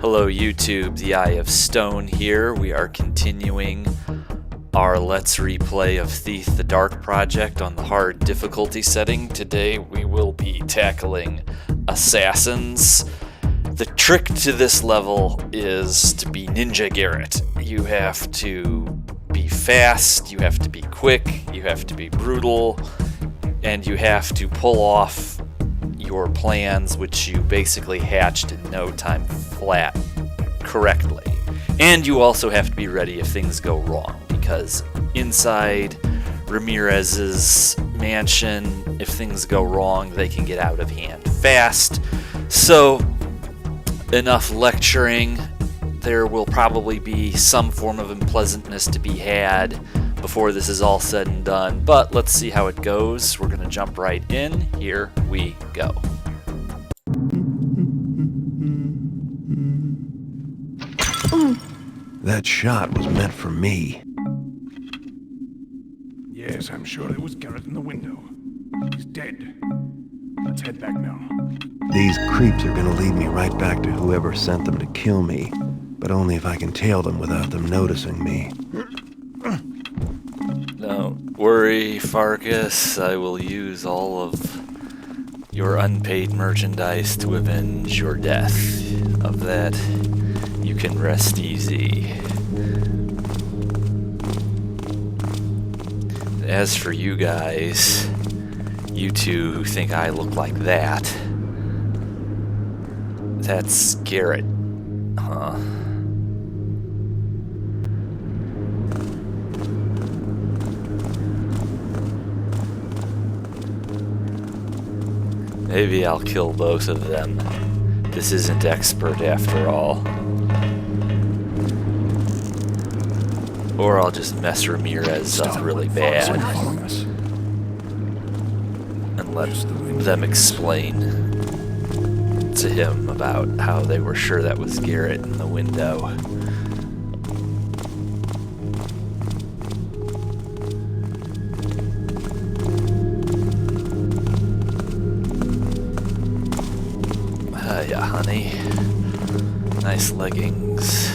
Hello YouTube, the Eye of Stone here. We are continuing our Let's Replay of Thief the Dark Project on the hard difficulty setting. Today we will be tackling assassins. The trick to this level is to be Ninja Garrett. You have to be fast, you have to be quick, you have to be brutal, and you have to pull off your plans, which you basically hatched in no time flat, correctly. And you also have to be ready if things go wrong, because inside Ramirez's mansion, if things go wrong, they can get out of hand fast. So, enough lecturing. There will probably be some form of unpleasantness to be had before this is all said and done, but let's see how it goes. We're gonna jump right in. Here we go. That shot was meant for me. Yes, I'm sure it was Garrett in the window. He's dead. Let's head back now. These creeps are gonna lead me right back to whoever sent them to kill me, but only if I can tail them without them noticing me. Don't worry, Farkas. I will use all of your unpaid merchandise to avenge your death. Of that, you can rest easy. As for you guys, you two who think I look like that, that's Garrett, huh? Maybe I'll kill both of them. This isn't expert after all. Or I'll just mess Ramirez up really bad and let them explain to him about how they were sure that was Garrett in the window. Yeah, honey. Nice leggings.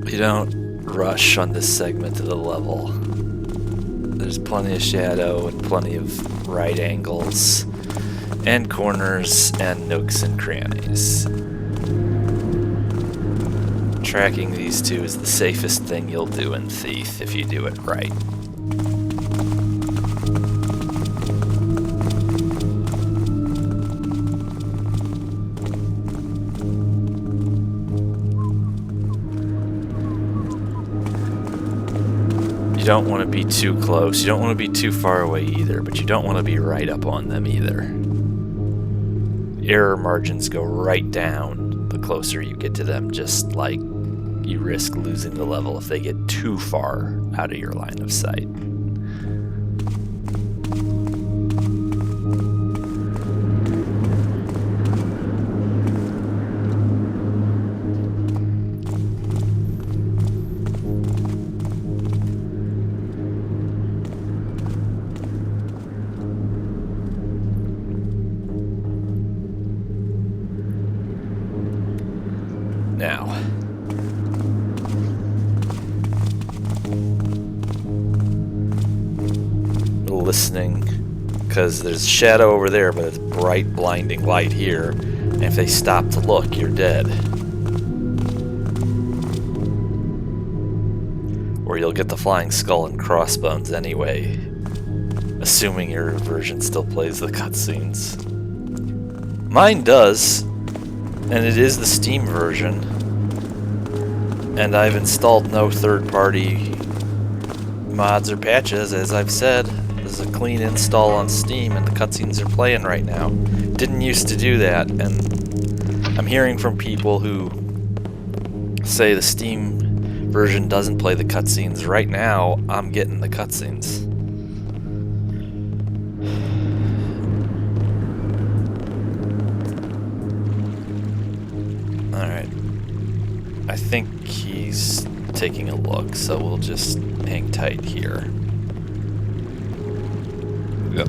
You don't rush on this segment of the level. There's plenty of shadow and plenty of right angles and corners and nooks and crannies. Tracking these two is the safest thing you'll do in Thief if you do it right. You don't want to be too close, you don't want to be too far away either, but you don't want to be right up on them either. Error margins go right down the closer you get to them, just like you risk losing the level if they get too far out of your line of sight. Now, listening, because there's shadow over there, but it's bright, blinding light here, and if they stop to look, you're dead. Or you'll get the flying skull and crossbones anyway, assuming your version still plays the cutscenes. Mine does, and it is the Steam version, and I've installed no third-party mods or patches, as I've said. This is a clean install on Steam, and the cutscenes are playing right now. Didn't used to do that, and I'm hearing from people who say the Steam version doesn't play the cutscenes. Right now, I'm getting the cutscenes. Alright. I think he's taking a look, so we'll just hang tight here. Yep.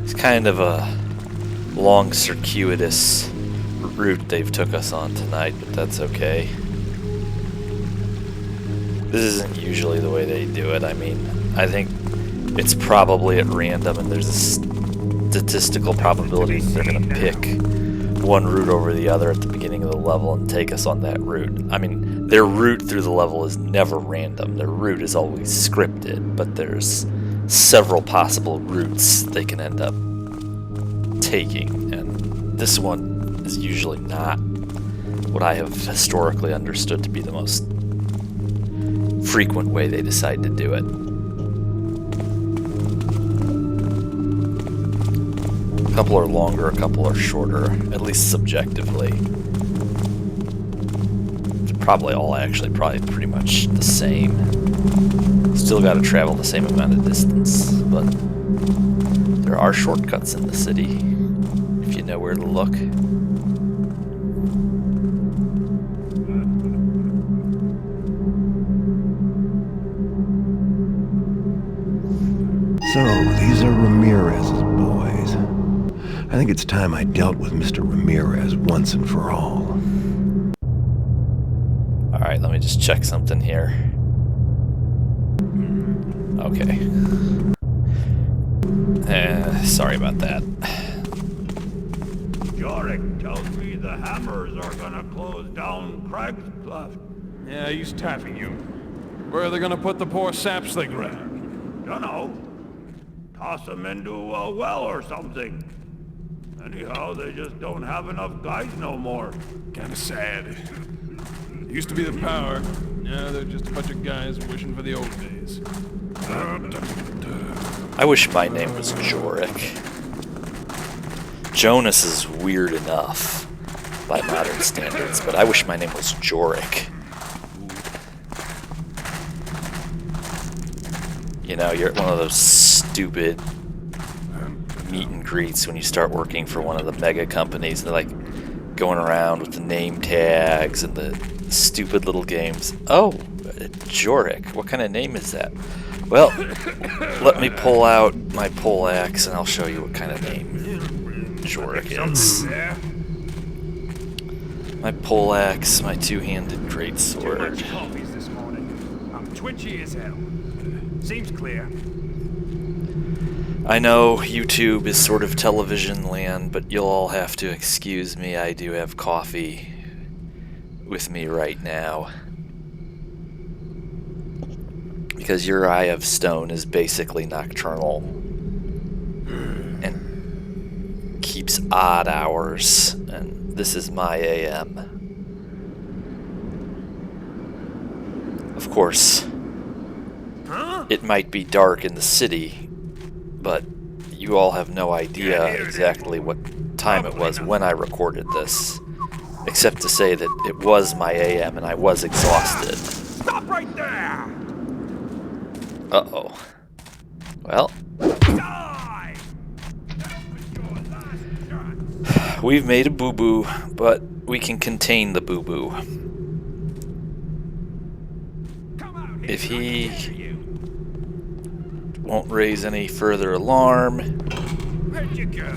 It's kind of a long, circuitous route they've took us on tonight, but that's okay. This isn't usually the way they do it. I mean, I think it's probably at random, and there's a statistical probability that they're going to pick one route over the other at the beginning of the level and take us on that route. I mean, their route through the level is never random. Their route is always scripted, but there's several possible routes they can end up taking, and this one is usually not what I have historically understood to be the most frequent way they decide to do it. A couple are longer, a couple are shorter, at least subjectively. They're probably all actually pretty much the same. Still got to travel the same amount of distance, but there are shortcuts in the city if you know where to look. So, these are Ramirez's boys. I think it's time I dealt with Mr. Ramirez once and for all. Alright, let me just check something here. Okay. Sorry about that. Yorick tells me the Hammers are gonna close down Craig's Cleft. Yeah, he's taffing you. Where are they gonna put the poor saps they grabbed? Dunno. Toss them into a well or something. Anyhow, they just don't have enough guys no more. Kinda sad. Used to be the power. Now they're just a bunch of guys wishing for the old days. I wish my name was Jorik. Jonas is weird enough by modern standards, but I wish my name was Jorik. You know, you're at one of those stupid meet and greets when you start working for one of the mega companies. They're like going around with the name tags and the stupid little games. Oh, Jorik. What kind of name is that? Well, let me pull out my pole axe and I'll show you what kind of name Jorik is. My pole axe, my two-handed greatsword. Coffees this morning. I'm twitchy as hell. Seems clear. I know YouTube is sort of television land, but you'll all have to excuse me. I do have coffee with me right now. Because your Eye of Stone is basically nocturnal and keeps odd hours, and this is my AM. Of course, it might be dark in the city, but you all have no idea exactly what time it was when I recorded this, except to say that it was my AM and I was exhausted. Stop right there! Uh-oh. Well, Die! That was your last shot. we've made a boo-boo, but we can contain the boo-boo. Come out here. If he You. won't raise any further alarm, Where'd you go?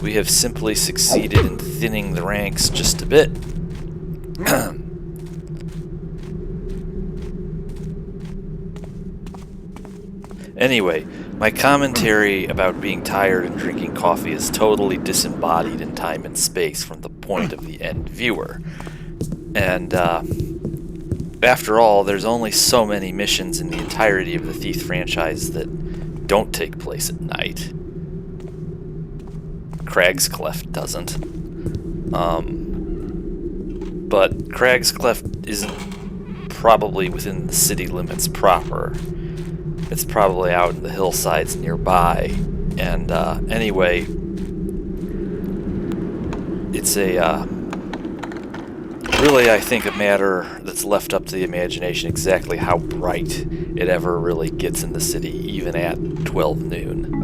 we have simply succeeded in thinning the ranks just a bit. Anyway, my commentary about being tired and drinking coffee is totally disembodied in time and space from the point of the end viewer. And, after all, there's only so many missions in the entirety of the Thief franchise that don't take place at night. Craig's Cleft doesn't. But Craig's Cleft isn't probably within the city limits proper. It's probably out in the hillsides nearby. And anyway, it's a really, I think, a matter that's left up to the imagination exactly how bright it ever really gets in the city, even at 12 noon.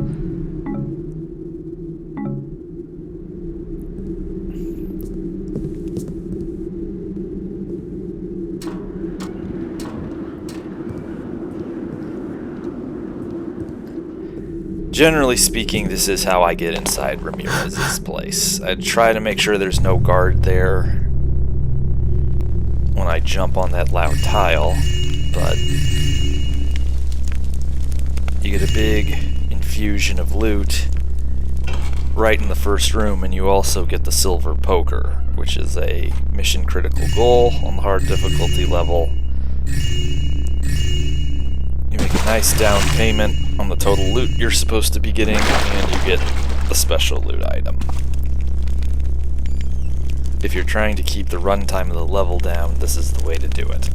Generally speaking, this is how I get inside Ramirez's place. I try to make sure there's no guard there when I jump on that loud tile, but you get a big infusion of loot right in the first room, and you also get the silver poker, which is a mission critical goal on the hard difficulty level. You make a nice down payment on the total loot you're supposed to be getting, and you get the special loot item. If you're trying to keep the runtime of the level down, this is the way to do it.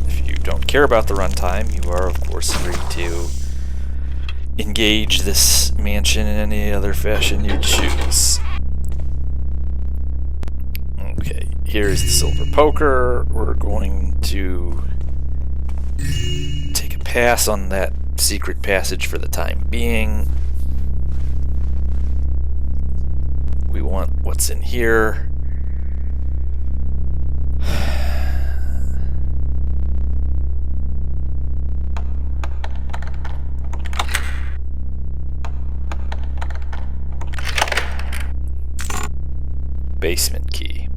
If you don't care about the runtime, you are of course free to engage this mansion in any other fashion you choose. Okay, here's the silver poker. We're going to take a pass on that secret passage for the time being. We want what's in here. Basement key.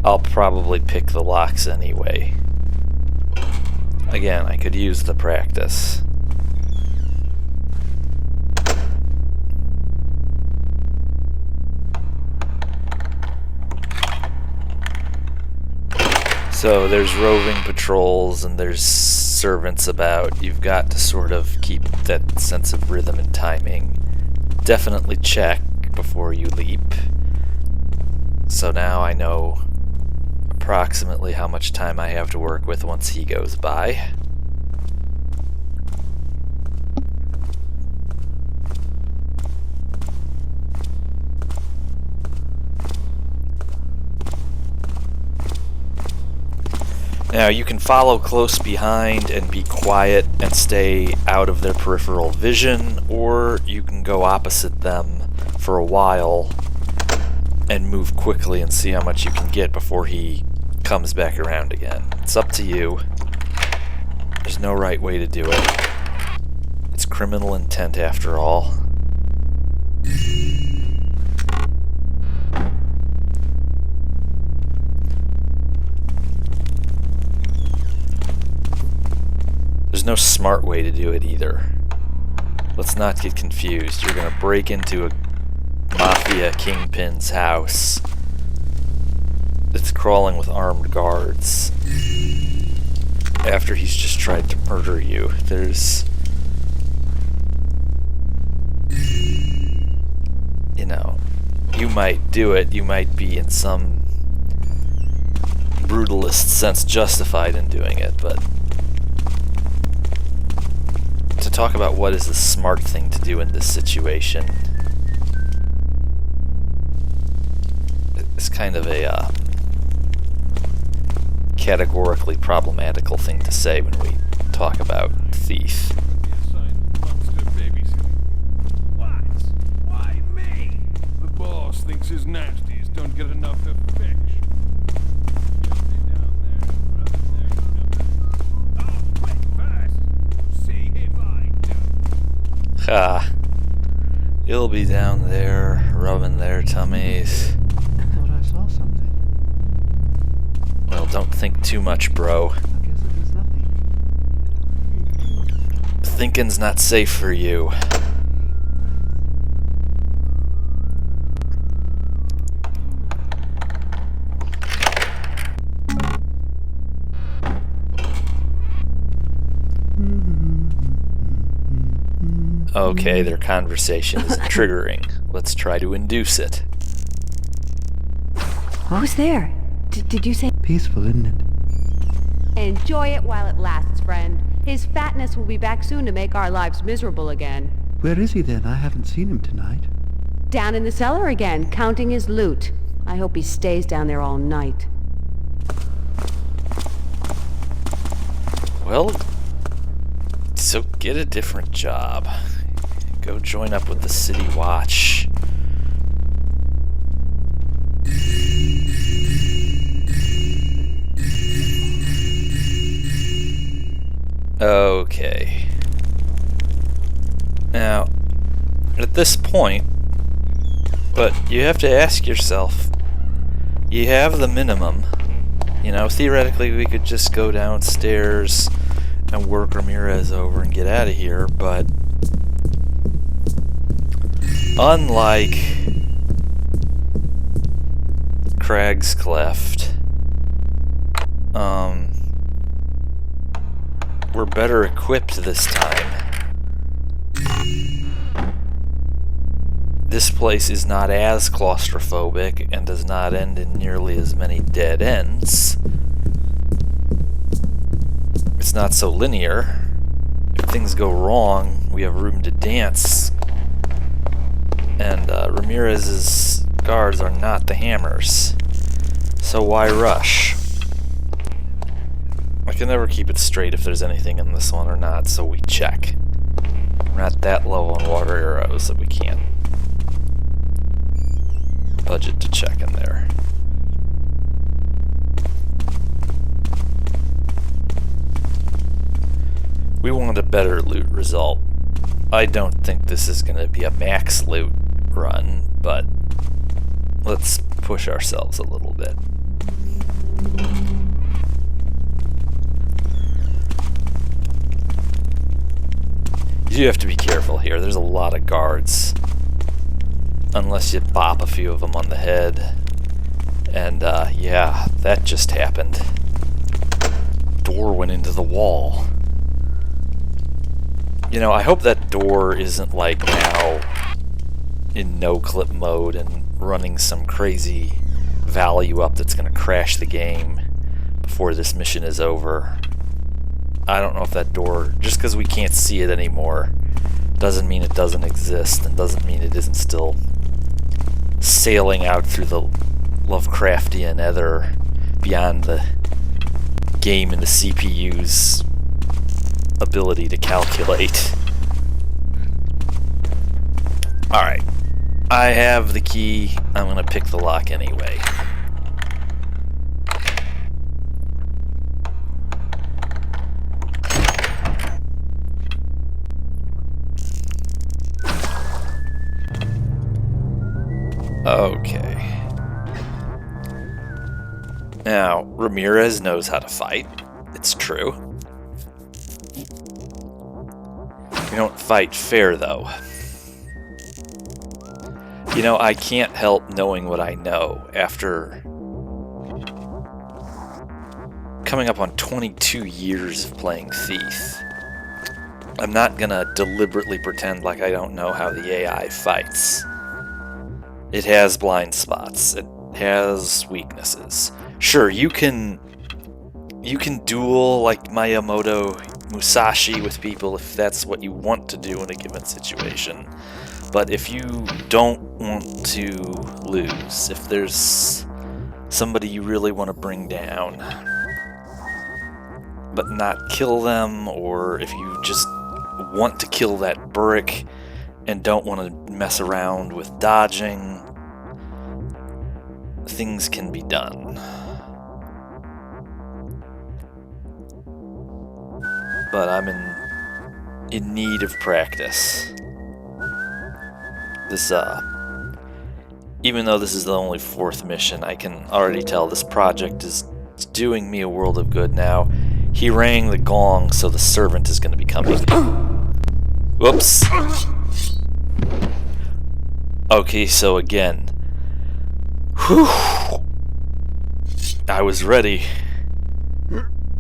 I'll probably pick the locks anyway. Again, I could use the practice. So there's roving patrols and there's servants about. You've got to sort of keep that sense of rhythm and timing. Definitely check before you leap. So now I know approximately how much time I have to work with once he goes by. Now you can follow close behind and be quiet and stay out of their peripheral vision, or you can go opposite them for a while and move quickly and see how much you can get before he comes back around again. It's up to you. There's no right way to do it. It's criminal intent after all. There's no smart way to do it either. Let's not get confused. You're gonna break into a mafia kingpin's house that's crawling with armed guards after he's just tried to murder you. There's, you know, you might do it, you might be in some brutalist sense justified in doing it, but to talk about what is the smart thing to do in this situation, it's kind of a categorically problematical thing to say when we talk about thief. Why me? The boss thinks his nasties don't get enough affection. Ha. You'll be down there, rubbing their tummies. I thought I saw something. Well, don't think too much, bro. I guess it was nothing. Thinking's not safe for you. Okay, their conversation is triggering. Let's try to induce it. Who's there? Did you say? Peaceful, isn't it? Enjoy it while it lasts, friend. His fatness will be back soon to make our lives miserable again. Where is he then? I haven't seen him tonight. Down in the cellar again, counting his loot. I hope he stays down there all night. Well, so get a different job. Go join up with the City Watch. Okay. Now, at this point, but you have to ask yourself, you have the minimum. You know, theoretically we could just go downstairs and work Ramirez over and get out of here, but unlike Crag's Cleft, we're better equipped this time. This place is not as claustrophobic and does not end in nearly as many dead ends. It's not so linear. If things go wrong, we have room to dance. And Ramirez's guards are not the hammers. So why rush? I can never keep it straight if there's anything in this one or not, so we check. We're not that low on water arrows that we can't budget to check in there. We want a better loot result. I don't think this is going to be a max loot run, but let's push ourselves a little bit. You do have to be careful here. There's a lot of guards. Unless you bop a few of them on the head. And, yeah, that just happened. Door went into the wall. You know, I hope that door isn't, like, now in no-clip mode and running some crazy value up that's going to crash the game before this mission is over. I don't know if that door, just because we can't see it anymore, doesn't mean it doesn't exist, and doesn't mean it isn't still sailing out through the Lovecraftian ether beyond the game and the CPU's ability to calculate. Alright, I have the key. I'm going to pick the lock anyway. Okay. Now, Ramirez knows how to fight. It's true. We don't fight fair, though. You know, I can't help knowing what I know after coming up on 22 years of playing Thief. I'm not gonna deliberately pretend like I don't know how the AI fights. It has blind spots. It has weaknesses. Sure, you can duel like Miyamoto Musashi with people if that's what you want to do in a given situation. But if you don't want to lose, if there's somebody you really want to bring down, but not kill them, or if you just want to kill that brick and don't want to mess around with dodging, things can be done. But I'm in need of practice. This, even though this is the only 4th mission, I can already tell this project is doing me a world of good now. He rang the gong, so the servant is going to be coming. Whoops. Okay, so again. Whew. I was ready.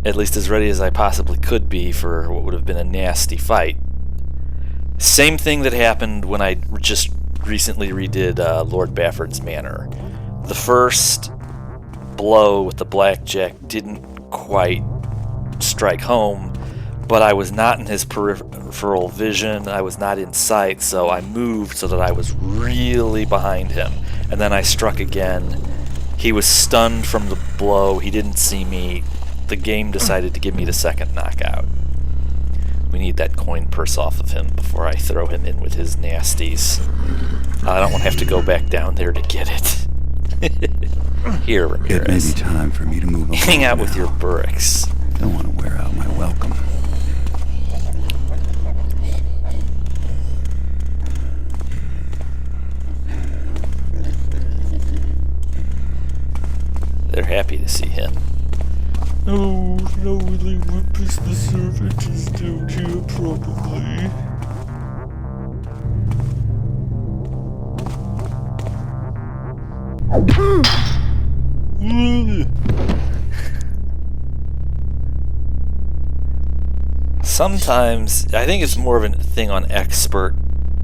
At least as ready as I possibly could be for what would have been a nasty fight. Same thing that happened when I just recently redid Lord Bafford's Manor. The first blow with the blackjack didn't quite strike home, but I was not in his peripheral vision. I was not in sight, so I moved so that I was really behind him. And then I struck again. He was stunned from the blow. He didn't see me. The game decided to give me the second knockout. We need that coin purse off of him before I throw him in with his nasties. I don't want to have to go back down there to get it. Here, Ramirez. It may be time for me to move on. Hang out with your Burricks. Don't want to wear out my welcome. They're happy to see him. Oh, no, really, Whip is the servant is down here, probably. Sometimes, I think it's more of a thing on expert,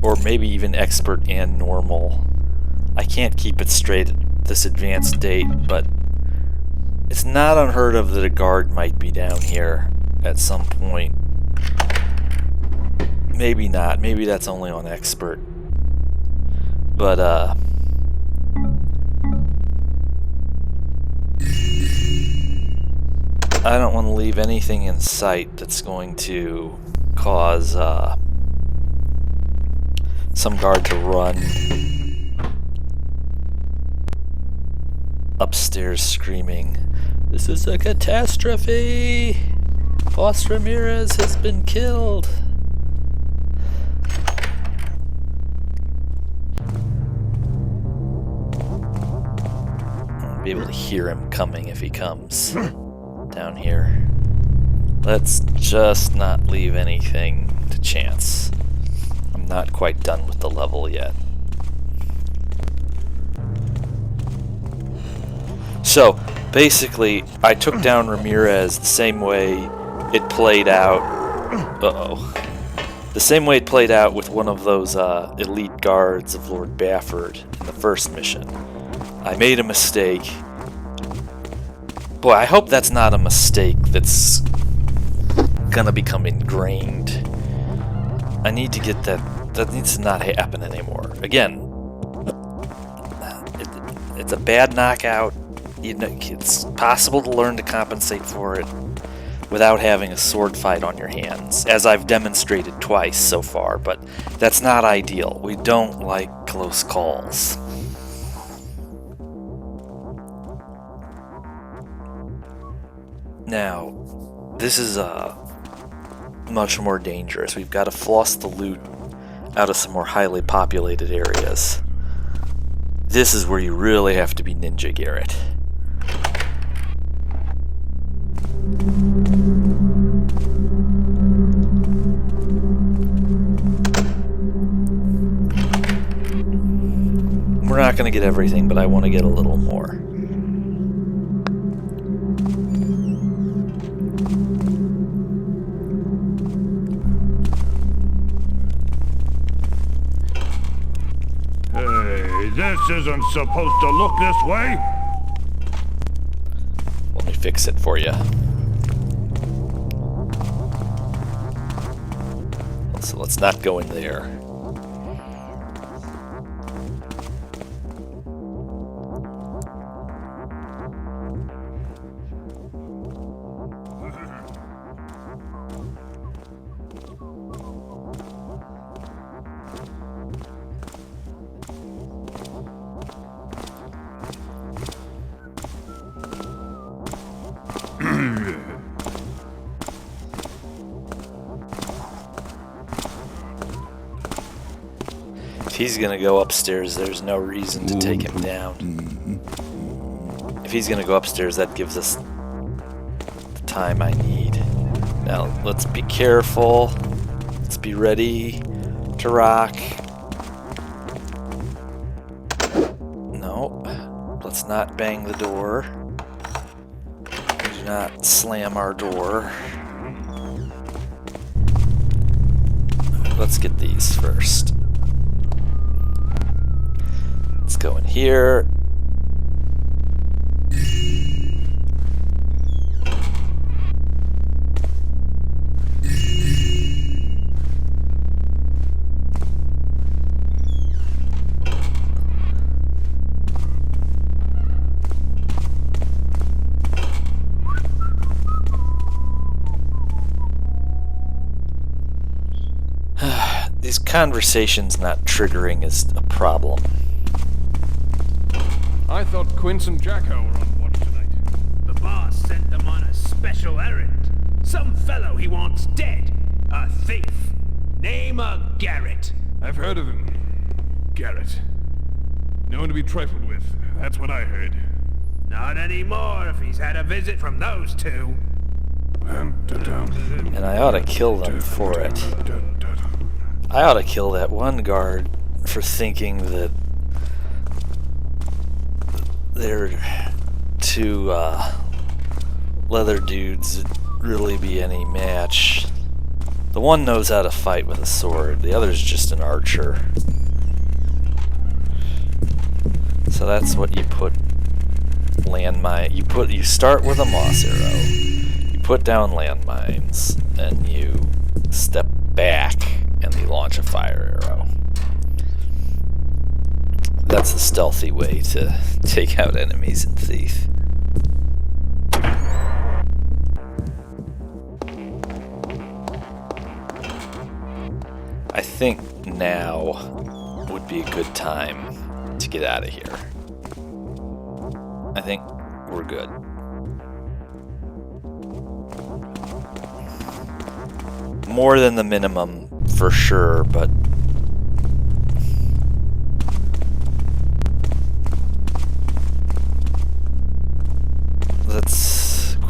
or maybe even expert and normal. I can't keep it straight at this advanced date, but it's not unheard of that a guard might be down here at some point. Maybe not. Maybe that's only on expert. But, I don't want to leave anything in sight that's going to cause some guard to run upstairs screaming, "This is a catastrophe! Boss Ramirez has been killed!" I'll be able to hear him coming if he comes down here. Let's just not leave anything to chance. I'm not quite done with the level yet. So, basically, I took down Ramirez the same way it played out. The same way it played out with one of those elite guards of Lord Bafford in the first mission. I made a mistake. Boy, I hope that's not a mistake that's gonna become ingrained. I need to get that. That needs to not happen anymore. Again, it's a bad knockout. You know, it's possible to learn to compensate for it without having a sword fight on your hands, as I've demonstrated twice so far, but that's not ideal. We don't like close calls. Now, this is much more dangerous. We've got to floss the loot out of some more highly populated areas. This is where you really have to be Ninja Garrett. We're not going to get everything, but I want to get a little more. This isn't supposed to look this way. Let me fix it for you. So let's not go in there. If he's gonna go upstairs, there's no reason to take him down. If he's gonna go upstairs, that gives us the time I need. Now, let's be careful. Let's be ready to rock. No, let's not bang the door. Do not slam our door. Let's get these first. Let's go in here. These conversations not triggering is a problem. I thought Quince and Jacko were on watch tonight. The boss sent them on a special errand. Some fellow he wants dead. A thief. Name of Garrett. I've heard of him. Garrett. No one to be trifled with. That's what I heard. Not anymore if he's had a visit from those two. And I ought to kill them for it. I ought to kill that one guard for thinking that they're two leather dudes would really be any match. The one knows how to fight with a sword, the other's just an archer. So that's what you put landmine. You start with a moss arrow. You put down landmines, and you step back and you launch a fire arrow. That's the stealthy way to take out enemies in Thief. I think now would be a good time to get out of here. I think we're good. More than the minimum for sure, but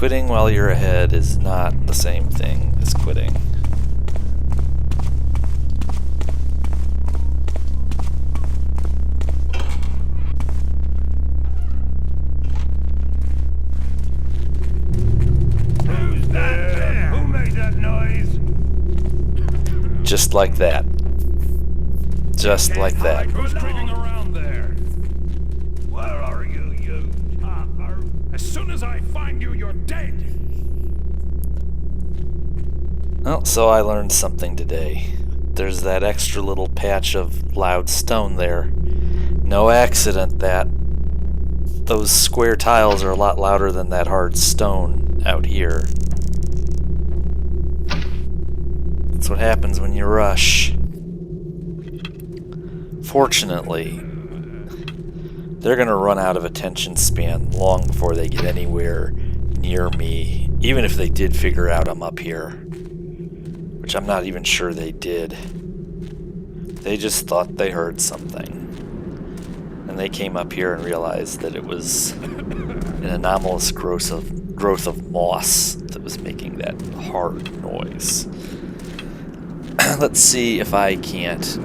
quitting while you're ahead is not the same thing as quitting. Who's that? Who made that noise? Just like that. Just like that. Who's creeping around there? Where are you, you topper? As soon as I find you, you're dead. Well, so I learned something today. There's that extra little patch of loud stone there. No accident that those square tiles are a lot louder than that hard stone out here. That's what happens when you rush. Fortunately, they're gonna run out of attention span long before they get anywhere near me, even if they did figure out I'm up here, which I'm not even sure they did. They just thought they heard something, and they came up here and realized that it was an anomalous growth of moss that was making that hard noise. Let's see if I can't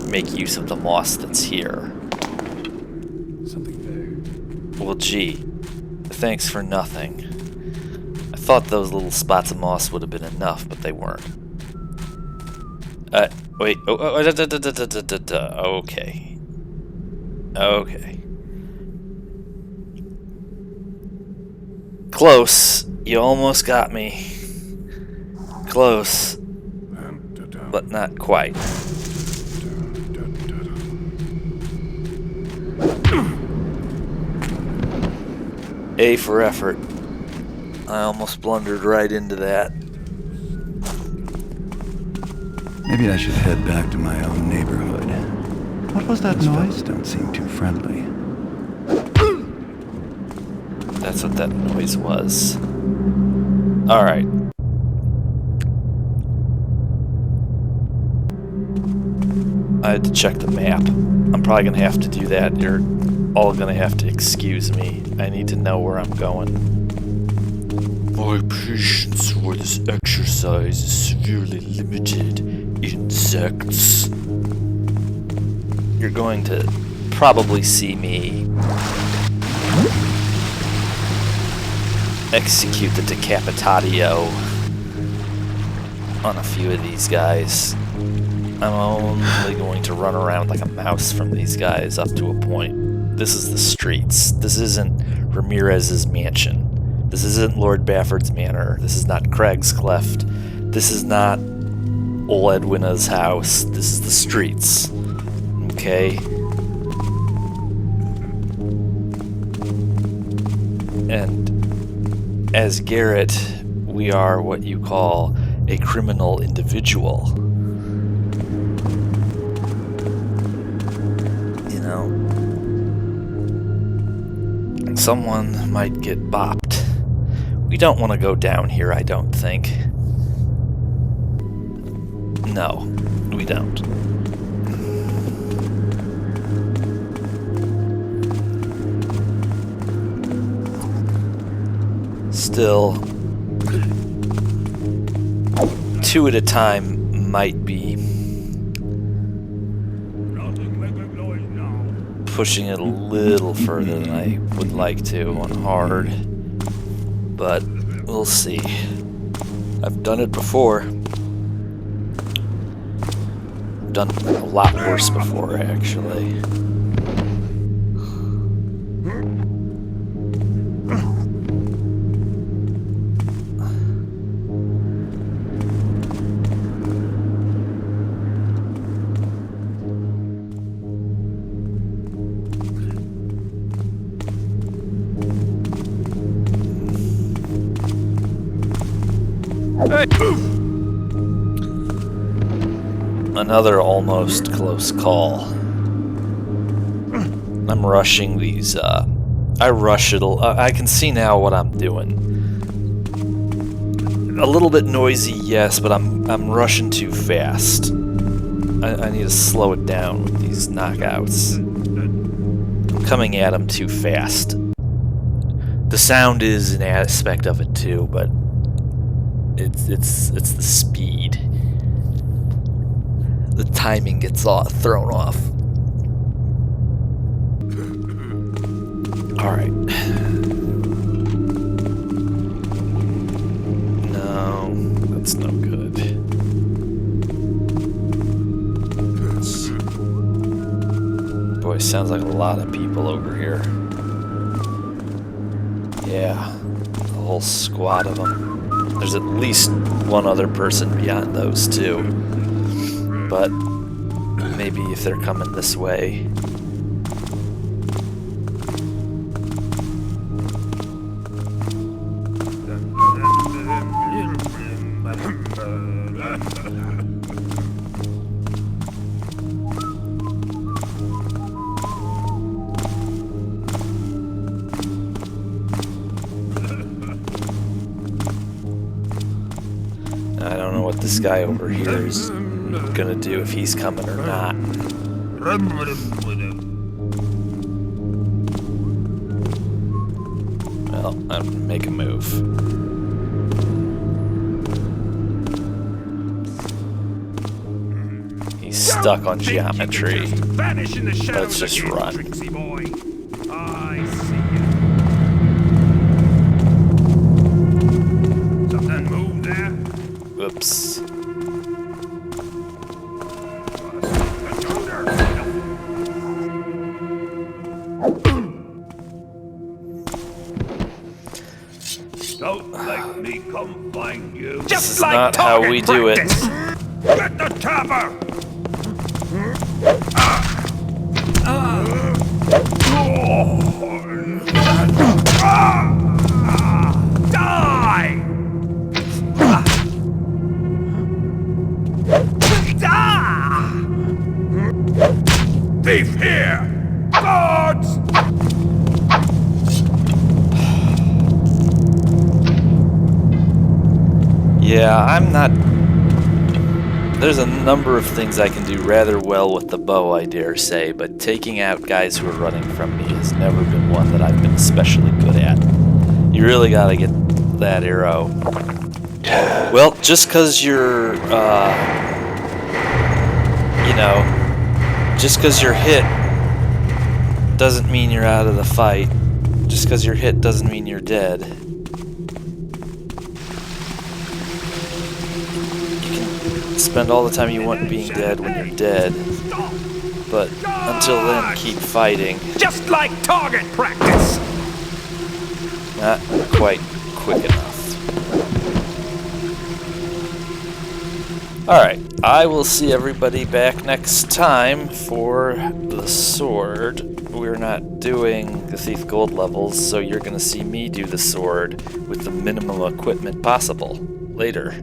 make use of the moss that's here. Something there. Well, gee, thanks for nothing. I thought those little spots of moss would have been enough, but they weren't. Wait. Okay. Okay. Close. You almost got me. Close. But not quite. A for effort. I almost blundered right into that. Maybe I should head back to my own neighborhood. What was that noise? Don't seem too friendly. That's what that noise was. Alright. I had to check the map. I'm probably going to have to do that. You're all going to have to excuse me. I need to know where I'm going. My patience for this exercise is severely limited, insects. You're going to probably see me execute the decapitatio on a few of these guys. I'm only going to run around like a mouse from these guys up to a point. This is the streets. This isn't Ramirez's mansion. This isn't Lord Bafford's manor. This is not Craig's Cleft. This is not Old Edwina's house. This is the streets. Okay? And as Garrett, we are what you call a criminal individual. Well, someone might get bopped. We don't want to go down here, I don't think. No, we don't. Still, 2 at a time might be pushing it a little further than I would like to on hard, but we'll see. I've done it before. I've done a lot worse before, actually. Another almost close call. I'm rushing these, I rush it, I can see now what I'm doing. A little bit noisy, yes, but I'm rushing too fast. I need to slow it down with these knockouts. I'm coming at them too fast. The sound is an aspect of it too, but it's the speed. The timing gets all thrown off. Alright. No, that's no good. Boy, sounds like a lot of people over here. Yeah, a whole squad of them. There's at least one other person beyond those two. But maybe if they're coming this way. I don't know what this guy over here is gonna do, if he's coming or not. Well, I'm gonna make a move. He's stuck on geometry. Let's just run. I see you. Something moved there? Whoops. Don't let me come find you. This is not how we do it. Get the tapper! Die! Thief here! Guards! Yeah, I'm not... There's a number of things I can do rather well with the bow, I dare say, but taking out guys who are running from me has never been one that I've been especially good at. You really gotta get that arrow. Well, just because you're, you know, just because you're hit doesn't mean you're out of the fight. Just because you're hit doesn't mean you're dead. Spend all the time you want being dead when you're dead, but until then, keep fighting. Just like target practice! Not quite quick enough. Alright, I will see everybody back next time for the sword. We're not doing the Thief Gold levels, so you're going to see me do the sword with the minimum equipment possible later.